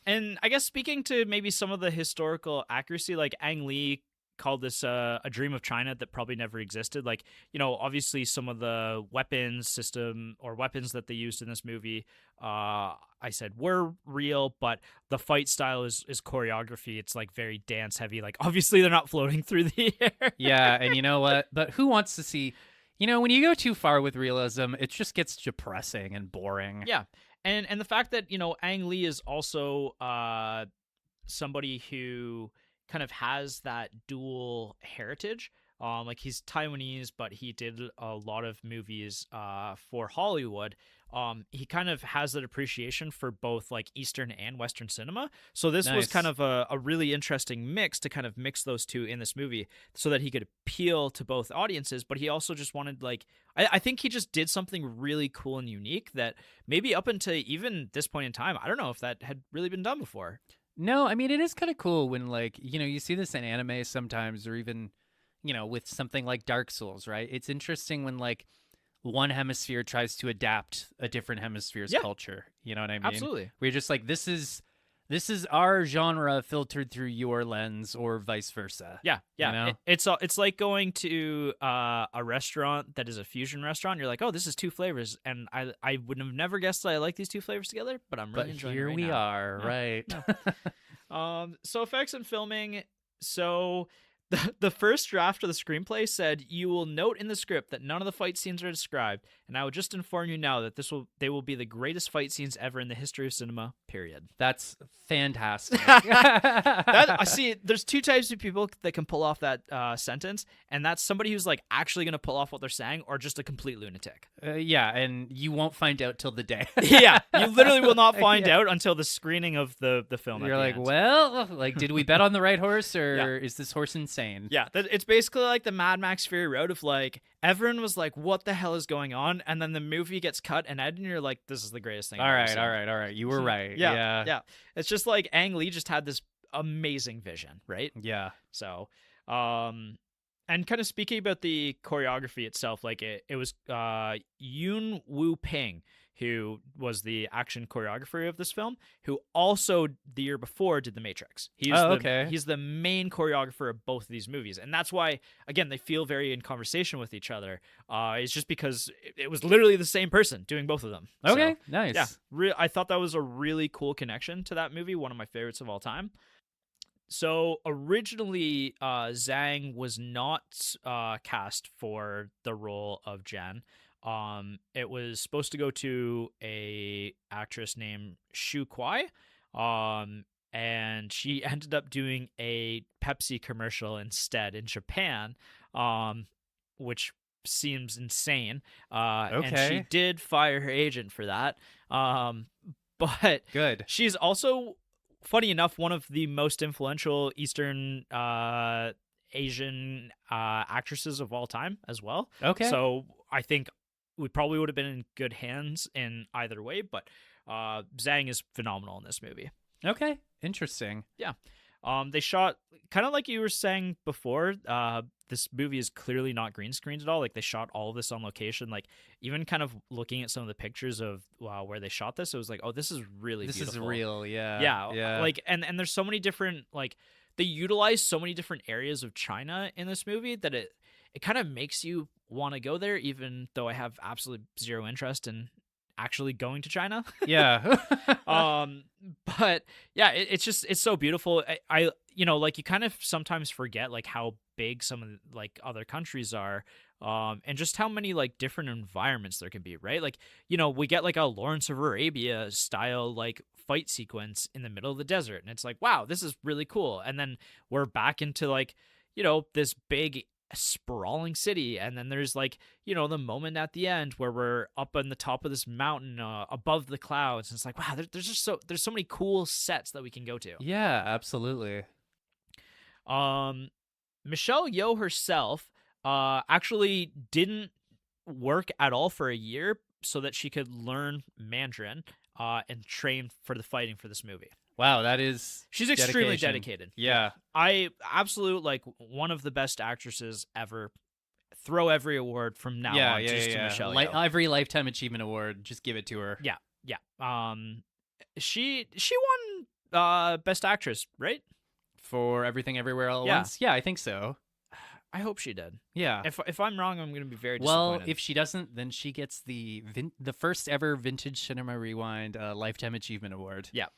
And I guess speaking to maybe some of the historical accuracy, like Ang Lee called this a dream of China that probably never existed. Like, obviously some of the weapons system or weapons that they used in this movie, I said were real, but the fight style is choreography. It's like very dance heavy. Like obviously they're not floating through the air. Yeah, and you know what? But who wants to see, when you go too far with realism, it just gets depressing and boring. Yeah. And the fact that, Ang Lee is also somebody who kind of has that dual heritage. Like he's Taiwanese, but he did a lot of movies for Hollywood. He kind of has that appreciation for both like Eastern and Western cinema. So this was kind of a really interesting mix to kind of mix those two in this movie so that he could appeal to both audiences. But he also just wanted like, I think he just did something really cool and unique that maybe up until even this point in time, I don't know if that had really been done before. No, I mean, it is kind of cool when like, you see this in anime sometimes, or even, with something like Dark Souls, right? It's interesting when like one hemisphere tries to adapt a different hemisphere's culture. You know what I mean? Absolutely. Where you're just like, this is This is our genre filtered through your lens, or vice versa. Yeah, yeah. You know? It's like going to a restaurant that is a fusion restaurant. You're like, oh, this is two flavors, and I would have never guessed that I like these two flavors together, but I'm really But enjoying it here right we now. are, Yeah, right? yeah. So effects and filming. So the first draft of the screenplay said, "You will note in the script that none of the fight scenes are described, and I will just inform you now that they will be the greatest fight scenes ever in the history of cinema. Period." That's fantastic. That I see. There's two types of people that can pull off that sentence, and that's somebody who's like actually going to pull off what they're saying, or just a complete lunatic. Yeah, and you won't find out till the day. Yeah, you literally will not find out until the screening of the film. You're at the like, end. well, like, did we bet on the right horse, or is this horse insane? Yeah, it's basically like the Mad Max Fury Road of like everyone was like, "What the hell is going on?" And then the movie gets cut and edited, and you're like, "This is the greatest thing." All I've ever right, seen. all right. You were right. Yeah. It's just like Ang Lee just had this amazing vision, right? Yeah. So, and kind of speaking about the choreography itself, like it was Yoon Woo Ping, who was the action choreographer of this film, who also the year before did The Matrix. He's the main choreographer of both of these movies, and that's why again they feel very in conversation with each other. It's just because it was literally the same person doing both of them. Okay, So, nice. yeah, I thought that was a really cool connection to that movie. One of my favorites of all time. So originally, Zhang was not cast for the role of Jen. It was supposed to go to a actress named Shu Kwai, and she ended up doing a Pepsi commercial instead in Japan, which seems insane. And she did fire her agent for that. But Good. she's also, funny enough, one of the most influential Eastern Asian actresses of all time as well. Okay. So I think we probably would have been in good hands in either way, but Zhang is phenomenal in this movie. Okay. Interesting. Yeah. They shot kind of like you were saying before. This movie is clearly not green screened at all. Like they shot all of this on location. Like even kind of looking at some of the pictures of where they shot this, it was like, oh, this is really beautiful. This is real. Yeah. Yeah. Like and there's so many different like they utilize so many different areas of China in this movie that it kind of makes you want to go there, even though I have absolutely zero interest in actually going to China. Yeah. But yeah, it's so beautiful. I like you kind of sometimes forget like how big some of the, like other countries are, and just how many like different environments there can be, right? Like, we get like a Lawrence of Arabia style like fight sequence in the middle of the desert, and it's like, wow, this is really cool. And then we're back into like, this big sprawling city, and then there's like the moment at the end where we're up on the top of this mountain above the clouds, and it's like, wow, there's so many cool sets that we can go to. Yeah, absolutely. Michelle Yeoh herself actually didn't work at all for a year so that she could learn Mandarin and train for the fighting for this movie. Wow, she's extremely dedicated. Yeah. I absolute like one of the best actresses ever. Throw every award from now on to Michelle Yeoh. Every Lifetime Achievement Award, just give it to her. Yeah. She won Best Actress, right? For Everything Everywhere All at Once? Yeah, I think so. I hope she did. Yeah. If I'm wrong, I'm going to be very disappointed. Well, if she doesn't, then she gets the first ever Vintage Cinema Rewind Lifetime Achievement Award. Yeah.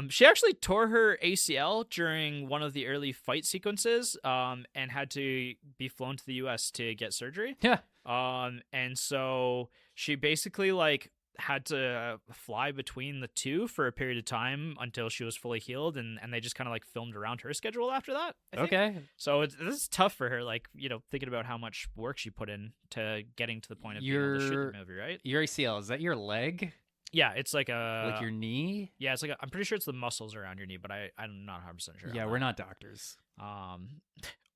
She actually tore her ACL during one of the early fight sequences, and had to be flown to the U.S. to get surgery. Yeah. And so she basically like had to fly between the two for a period of time until she was fully healed, and they just kind of like filmed around her schedule after that. I think. Okay. So this is tough for her, like, thinking about how much work she put in to getting to the point of being able to shoot the movie, right? Your ACL, is that your leg? Yeah, it's like your knee? Yeah, it's like I'm pretty sure it's the muscles around your knee, but I'm not 100% sure. Yeah, we're not doctors.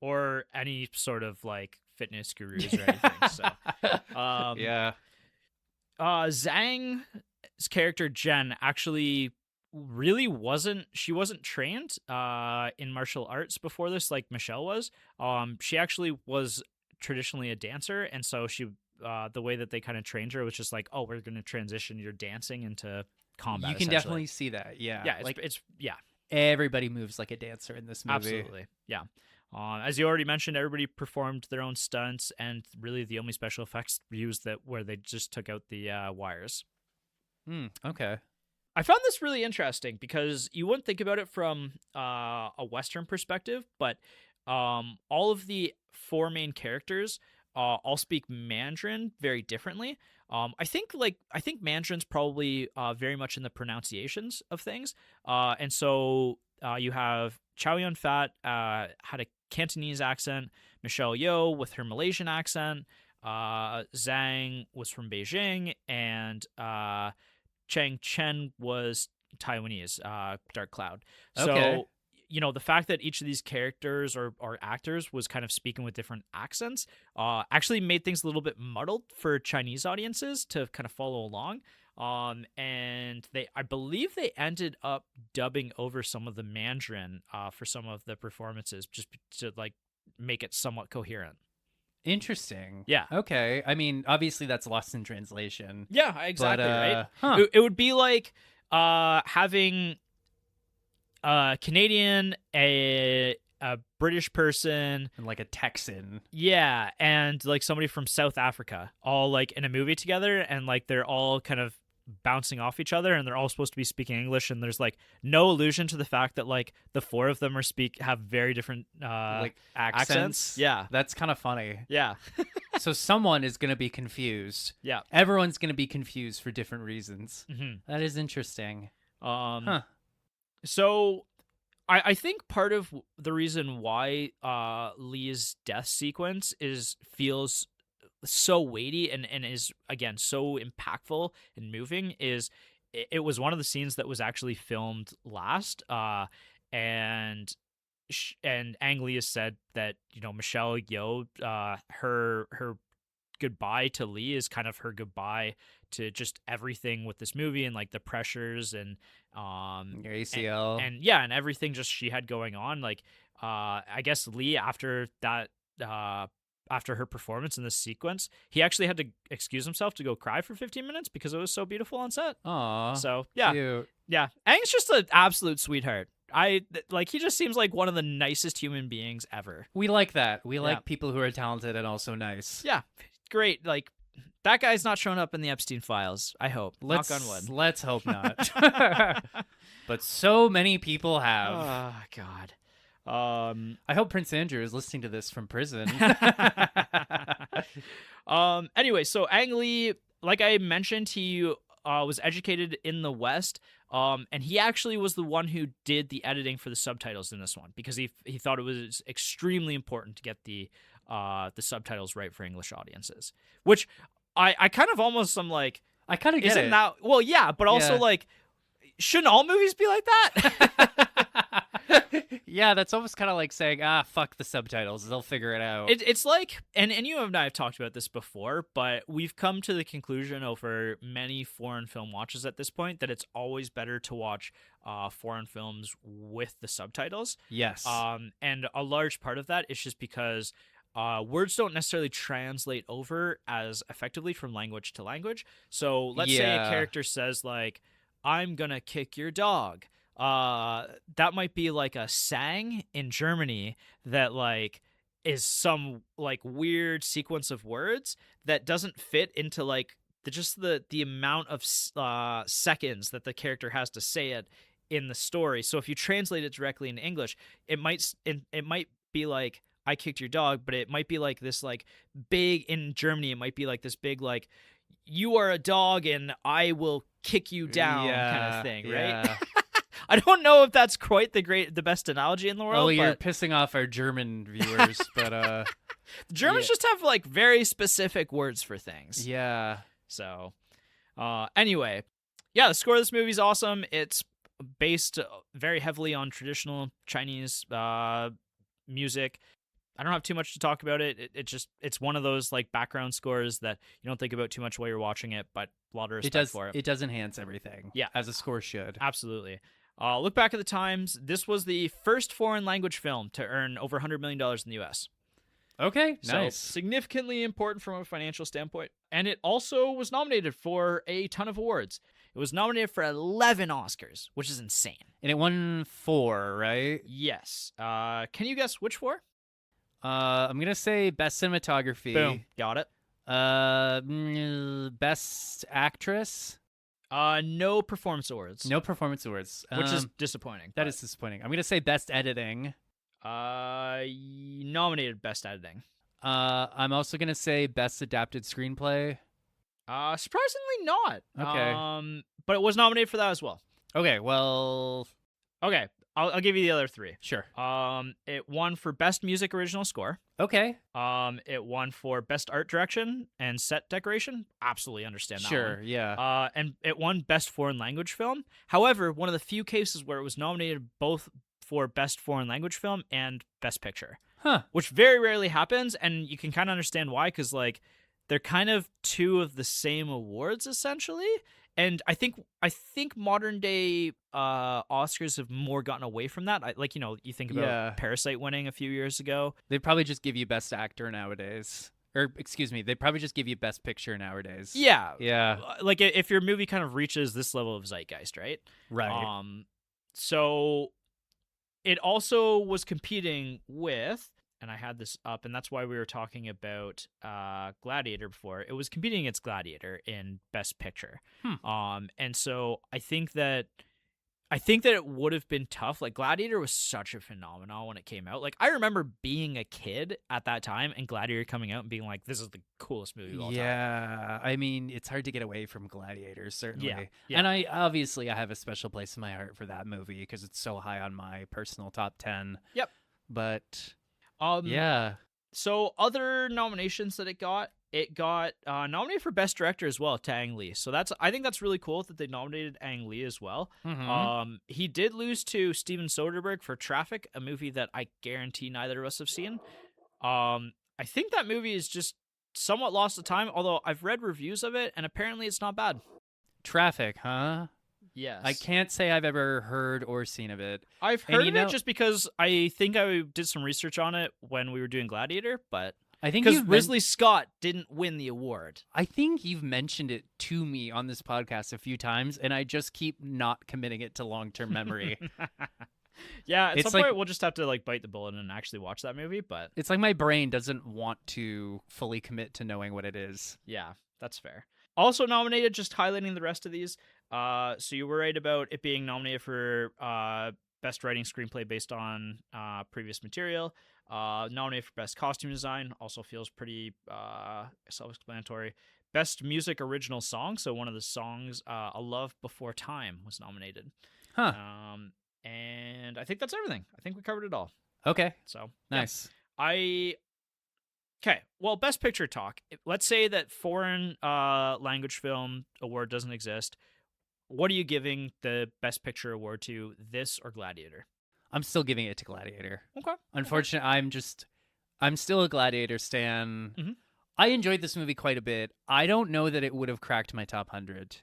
Or any sort of like fitness gurus or anything. So, yeah. Zhang's character Jen actually really wasn't trained in martial arts before this, like Michelle was. She actually was traditionally a dancer, and so she the way that they kind of trained her was just like, oh, we're going to transition your dancing into combat. You can essentially. definitely see that. Yeah. Yeah, like it's yeah, everybody moves like a dancer in this movie. absolutely. Yeah. As you already mentioned, everybody performed their own stunts, and really the only special effects used that where they just took out the wires. Okay. I found this really interesting because you wouldn't think about it from a Western perspective, but all of the four main characters all speak Mandarin very differently. I think Mandarin's probably very much in the pronunciations of things, and so you have Chow Yun Fat had a Cantonese accent, Michelle Yeoh with her Malaysian accent, Zhang was from Beijing, and Chang Chen was Taiwanese, Dark Cloud. So, Okay. the fact that each of these characters or actors was kind of speaking with different accents actually made things a little bit muddled for Chinese audiences to kind of follow along. And I believe they ended up dubbing over some of the Mandarin for some of the performances just to like make it somewhat coherent. Interesting. Yeah. Okay. I mean, obviously that's lost in translation. Yeah, exactly, right? Huh. It would be like having a Canadian, a British person, And like a Texan. yeah, and like somebody from South Africa, all like in a movie together, and like they're all kind of bouncing off each other, and they're all supposed to be speaking English, and there's like no allusion to the fact that like the four of them have very different Like accents. accents. Yeah, That's kind of funny. yeah, So someone is going to be confused. yeah. Everyone's going to be confused for different reasons. hmm That is interesting. Huh. So I think part of the reason why Lee's death sequence feels so weighty and is again so impactful and moving is it was one of the scenes that was actually filmed last, and Ang Lee has said that Michelle Yeoh, her goodbye to Lee is kind of her goodbye to just everything with this movie and like the pressures and Your ACL. and everything just she had going on. Like I guess Lee after that after her performance in this sequence, he actually had to excuse himself to go cry for 15 minutes because it was so beautiful on set. Aw. So yeah, Cute. yeah, Aang's just an absolute sweetheart. He just seems like one of the nicest human beings ever. We like that. We Yeah. like people who are talented and also nice. Yeah, great. Like that guy's not showing up in the Epstein files. I hope. Let's Knock on wood. let's hope not. But so many people have. Oh God. I hope Prince Andrew is listening to this from prison. Anyway, so Ang Lee, like I mentioned, he was educated in the West, and he actually was the one who did the editing for the subtitles in this one because he thought it was extremely important to get the subtitles right for English audiences. Which I kind of almost am like, I kind of get isn't it. that well? Yeah, but also Yeah. like, shouldn't all movies be like that? Yeah, that's almost kind of like saying, fuck the subtitles. They'll figure it out. It's like, and you and I have talked about this before, but we've come to the conclusion over many foreign film watches at this point that it's always better to watch foreign films with the subtitles. Yes. And a large part of that is just because words don't necessarily translate over as effectively from language to language. So let's say a Yeah. character says like, "I'm gonna kick your dog." That might be like a sang in Germany that like is some like weird sequence of words that doesn't fit into like the amount of seconds that the character has to say it in the story. So if you translate it directly into English, it might be like I kicked your dog, but it might be like this like big in Germany. It might be like this big like you are a dog and I will kick you down kind of thing, right? Yeah. I don't know if that's quite the best analogy in the world. Oh, you're but pissing off our German viewers, but Germans just have like very specific words for things. yeah. So, anyway, yeah, the score of this movie is awesome. It's based very heavily on traditional Chinese music. I don't have too much to talk about it. It's one of those like background scores that you don't think about too much while you're watching it, but a lot of respect for it. It does enhance everything. Yeah. As a score should. Absolutely. Look back at the times. This was the first foreign language film to earn over $100 million in the U.S. Okay, So nice. significantly important from a financial standpoint. And it also was nominated for a ton of awards. It was nominated for 11 Oscars, which is insane. And it won 4, right? Yes. Can you guess which four? I'm gonna say best cinematography. Boom. Got it. Best actress. No performance awards, No performance awards, which is disappointing. That is disappointing. I'm gonna say best editing. Nominated best editing. I'm also gonna say best adapted screenplay. Surprisingly not. Okay. But it was nominated for that as well. Okay, well, Okay, I'll give you the other three. sure. It won for best music original score. Okay, It won for best art direction and set decoration. Absolutely understand that sure, one. yeah. And it won best foreign language film. However, one of the few cases where it was nominated both for best foreign language film and best picture, Huh. which very rarely happens, and you can kind of understand why, because like they're kind of two of the same awards essentially. And I think modern day Oscars have more gotten away from that. Like, you think about Yeah. Parasite winning a few years ago. They'd probably just give you best actor nowadays. Or, excuse me, they'd probably just give you best picture nowadays. Yeah. Yeah. Like if your movie kind of reaches this level of zeitgeist, right? Right. So it also was competing with, and I had this up, and that's why we were talking about Gladiator before. It was competing against Gladiator in Best Picture. And so I think that it would have been tough. Like, Gladiator was such a phenomenon when it came out. Like, I remember being a kid at that time and Gladiator coming out and being like, this is the coolest movie of all time. Yeah. I mean, it's hard to get away from Gladiator, certainly. Yeah. And I have a special place in my heart for that movie because it's so high on my personal top 10. Yep. But yeah. So other nominations that it got nominated for Best Director as well to Ang Lee. So I think that's really cool that they nominated Ang Lee as well. Mm-hmm. He did lose to Steven Soderbergh for Traffic, a movie that I guarantee neither of us have seen. I think that movie is just somewhat lost to time, although I've read reviews of it and apparently it's not bad. Traffic, huh? Yes. I can't say I've ever heard or seen of it. I've heard of it just because I think I did some research on it when we were doing Gladiator, but I think because Ridley Scott didn't win the award. I think you've mentioned it to me on this podcast a few times, and I just keep not committing it to long-term memory. Yeah, at some point we'll just have to like bite the bullet and actually watch that movie, but it's like my brain doesn't want to fully commit to knowing what it is. Yeah, that's fair. Also nominated, just highlighting the rest of these. So you were right about it being nominated for best writing screenplay based on previous material. Nominated for best costume design, also feels pretty self-explanatory. Best music original song, so one of the songs, "A Love Before Time," was nominated. Huh. And I think that's everything. I think we covered it all. Okay. So nice. Yeah. Okay, well, Best Picture talk. Let's say that foreign language film award doesn't exist. What are you giving the Best Picture award to, this or Gladiator? I'm still giving it to Gladiator. Okay. Unfortunately, I'm still a Gladiator stan. Mm-hmm. I enjoyed this movie quite a bit. I don't know that it would have cracked my top 100.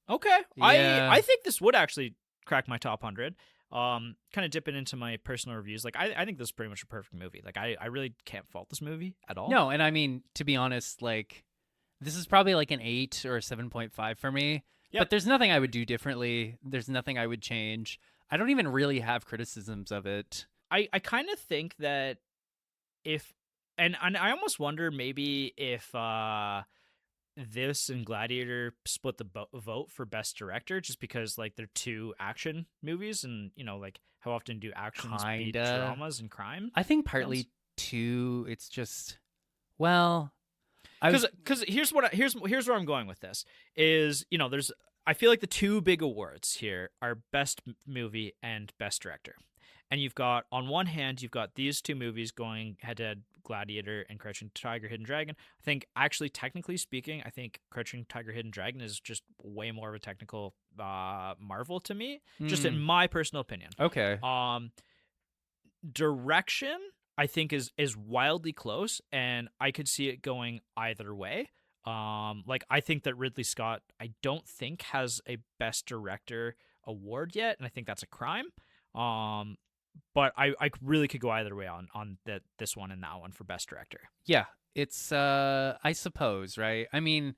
Okay. Yeah. I think this would actually crack my top 100. Kind of dipping into my personal reviews. Like, I think this is pretty much a perfect movie. Like, I really can't fault this movie at all. No, and I mean, to be honest, like, this is probably like an 8 or a 7.5 for me. Yep. But there's nothing I would do differently. There's nothing I would change. I don't even really have criticisms of it. I kind of think that and I almost wonder maybe if this and Gladiator split the vote for Best Director, just because like they're two action movies, and like how often do actions beat dramas and crime? I think partly too. It's just because here's where I'm going with this is I feel like the two big awards here are Best Movie and Best Director. And you've got, on one hand, you've got these two movies going head-to-head, Gladiator and Crouching Tiger, Hidden Dragon. I think, actually, technically speaking, I think Crouching Tiger, Hidden Dragon is just way more of a technical marvel to me, just in my personal opinion. Okay. Direction, I think, is wildly close, and I could see it going either way. Like, I think that Ridley Scott, I don't think has a Best Director award yet, and I think that's a crime. but I really could go either way on this one and that one for best director. Yeah, it's I suppose, right? I mean,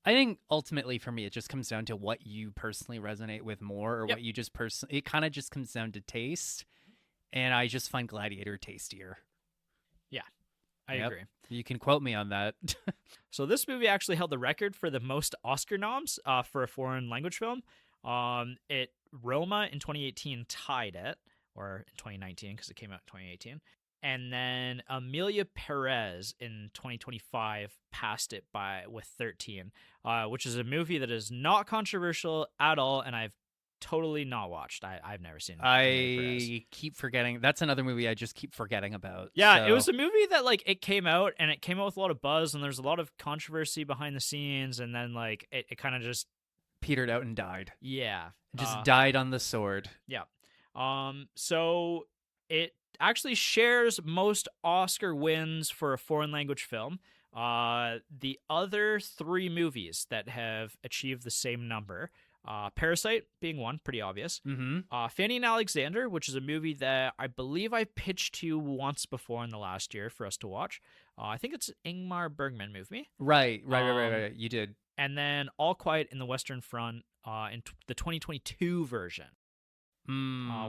I think ultimately for me it just comes down to what you personally resonate with more, or Yep. what you just it kind of just comes down to taste, and I just find Gladiator tastier. Yeah, I Yep. agree. You can quote me on that. So this movie actually held the record for the most Oscar noms for a foreign language film. Roma in 2018 tied it, or in 2019 because it came out in 2018, and then Amelia Perez in 2025 passed it with 13, which is a movie that is not controversial at all, and I've totally not watched. I've never seen Amelia Perez. I keep forgetting. That's another movie I just keep forgetting about. Yeah, so. it was a movie that like it came out with a lot of buzz, and there's a lot of controversy behind the scenes, and then like it kind of just petered out and died. Yeah, just died on the sword. Yeah. So it actually shares most Oscar wins for a foreign language film. The other three movies that have achieved the same number, Parasite being one, pretty obvious. Mm-hmm. Fanny and Alexander, which is a movie that I believe I pitched to you once before in the last year for us to watch. I think it's Ingmar Bergman movie. Right. You did. And then All Quiet in the Western Front in the 2022 version.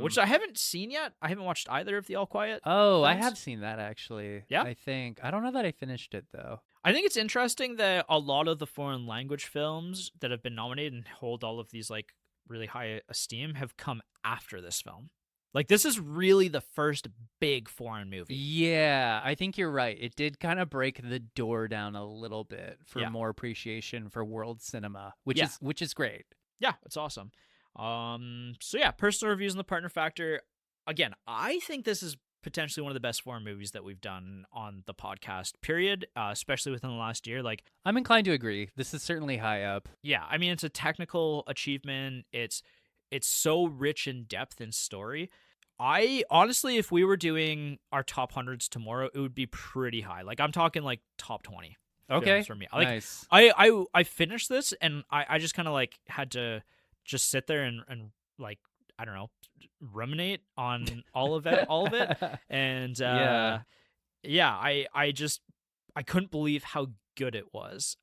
Which I haven't seen yet. I haven't watched either of the All Quiet. Oh, films. I have seen that actually. Yeah? I think. I don't know that I finished it though. I think it's interesting that a lot of the foreign language films that have been nominated and hold all of these like really high esteem have come after this film. Like this is really the first big foreign movie. Yeah, I think you're right. It did kind of break the door down a little bit for Yeah. more appreciation for world cinema, which Yeah. is great. Yeah, it's awesome. So yeah, personal reviews on The Partner Factor. Again, I think this is potentially one of the best foreign movies that we've done on the podcast, period, especially within the last year. Like, I'm inclined to agree. This is certainly high up. yeah, I mean, it's a technical achievement. It's so rich in depth and story. I honestly, if we were doing our top hundreds tomorrow, it would be pretty high. Like, I'm talking like top 20 Okay, films for me. Like, nice. I finished this and I just kind of like had to just sit there and like, I don't know, ruminate on all of it, and I couldn't believe how good it was,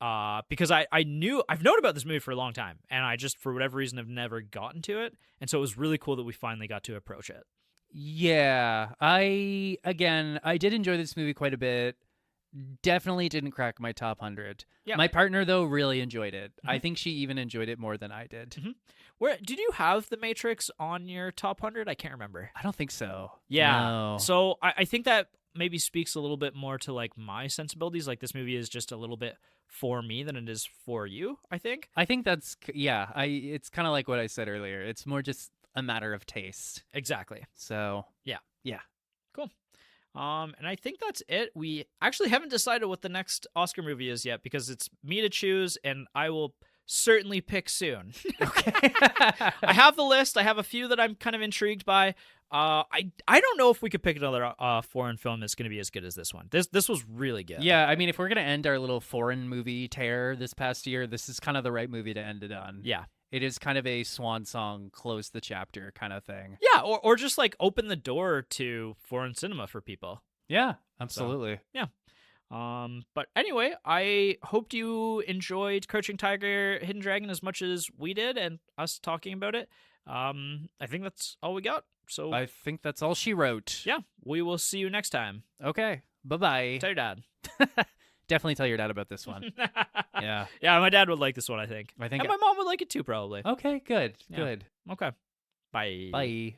because I've known about this movie for a long time, and I just for whatever reason have never gotten to it, and so it was really cool that we finally got to approach it. Yeah, I did enjoy this movie quite a bit. Definitely didn't crack my top 100. Yeah. My partner though really enjoyed it. Mhm. I think she even enjoyed it more than I did. Mhm. Where did you have The Matrix on your top 100? I can't remember. I don't think so. Yeah. No. So I think that maybe speaks a little bit more to like my sensibilities. Like this movie is just a little bit for me than it is for you, I think. I think that's it's kind of like what I said earlier. It's more just a matter of taste. Exactly. So, Yeah. Yeah. Cool. And I think that's it. We actually haven't decided what the next Oscar movie is yet because it's me to choose, and I will certainly pick soon. Okay. I have the list. I have a few that I'm kind of intrigued by. I don't know if we could pick another foreign film that's going to be as good as this one. This was really good. Yeah, I mean, if we're going to end our little foreign movie tear this past year, this is kind of the right movie to end it on. Yeah. It is kind of a swan song, close the chapter kind of thing. Yeah, or just like open the door to foreign cinema for people. Yeah, absolutely. So, yeah. But anyway, I hoped you enjoyed Crouching Tiger, Hidden Dragon as much as we did and us talking about it. I think that's all we got. So I think that's all she wrote. yeah, we will see you next time. Okay. Bye-bye. Tell your dad. Definitely tell your dad about this one. Yeah. Yeah, my dad would like this one, I think. I think And my mom would like it too, probably. Okay, good. Yeah. Good. Okay. Bye. Bye.